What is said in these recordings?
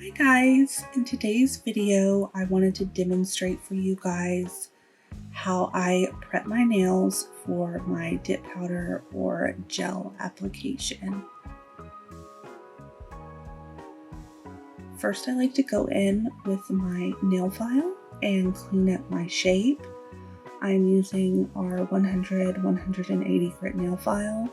Hi guys, in today's video I wanted to demonstrate for you guys how I prep my nails for my dip powder or gel application. First I like to go in with my nail file and clean up my shape. I'm using our 180 grit nail file.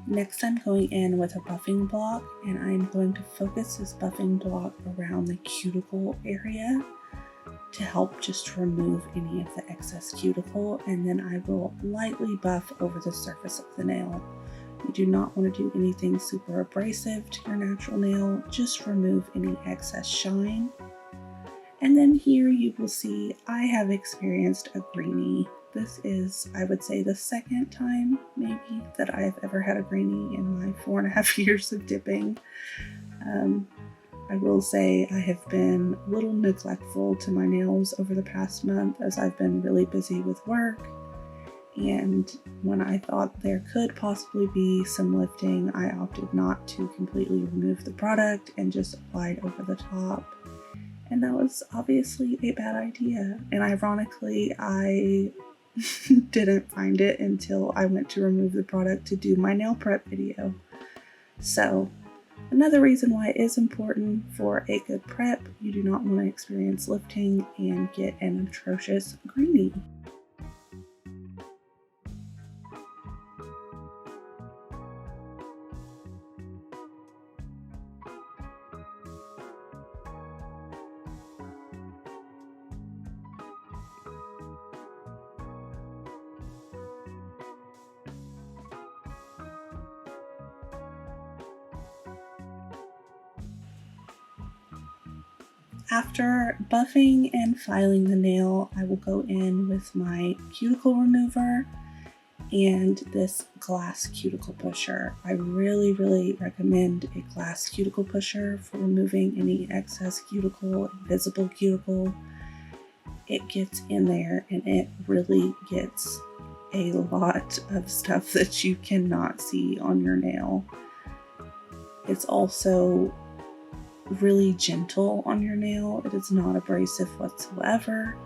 Next I'm going in with a buffing block and I'm going to focus this buffing block around the cuticle area to help just remove any of the excess cuticle, and then I will lightly buff over the surface of the nail. You do not want to do anything super abrasive to your natural nail, just remove any excess shine. And then here you will see I have experienced a greenie. This is, I would say, the second time maybe that I've ever had a greenie in my 4.5 years of dipping. I will say I have been a little neglectful to my nails over the past month as I've been really busy with work. And when I thought there could possibly be some lifting, I opted not to completely remove the product and just applied over the top. And that was obviously a bad idea. And ironically, I didn't find it until I went to remove the product to do my nail prep video. So another reason why it is important for a good prep, you do not want to experience lifting and get an atrocious greenie. After buffing and filing the nail, I will go in with my cuticle remover and this glass cuticle pusher. I really recommend a glass cuticle pusher for removing any excess cuticle, invisible cuticle. It gets in there and it really gets a lot of stuff that you cannot see on your nail. It's also really gentle on your nail. It is not abrasive whatsoever.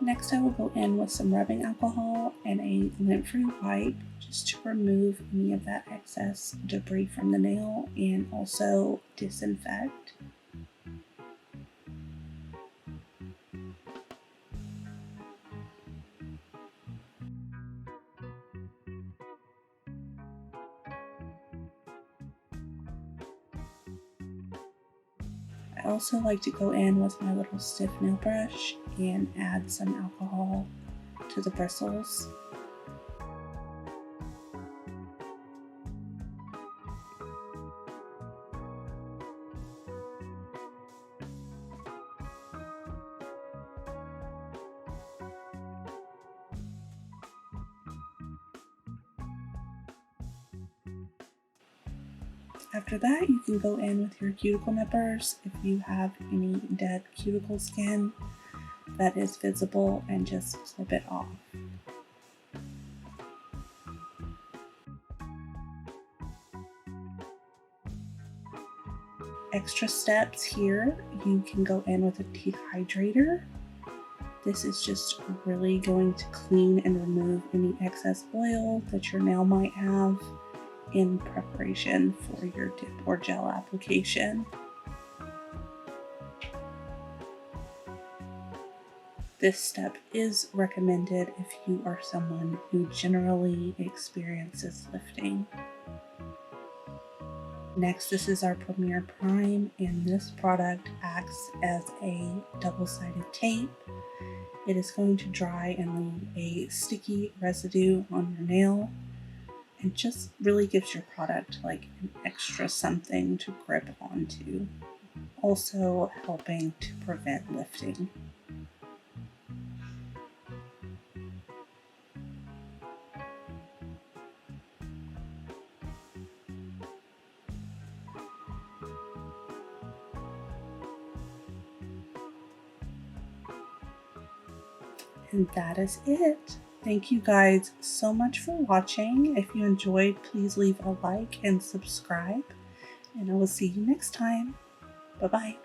Next I will go in with some rubbing alcohol and a lint-free wipe just to remove any of that excess debris from the nail and also disinfect. also like to go in with my little stiff nail brush and add some alcohol to the bristles. After that, you can go in with your cuticle nippers if you have any dead cuticle skin that is visible, and just snip it off. Extra steps here, you can go in with a dehydrator. This is just really going to clean and remove any excess oil that your nail might have in preparation for your dip or gel application. This step is recommended if you are someone who generally experiences lifting. Next, this is our Premier Prime, and this product acts as a double-sided tape. It is going to dry and leave a sticky residue on your nail, and just really gives your product like an extra something to grip onto, also helping to prevent lifting. And that is it. Thank you guys so much for watching. If you enjoyed, please leave a like and subscribe, and I will see you next time. Bye-bye.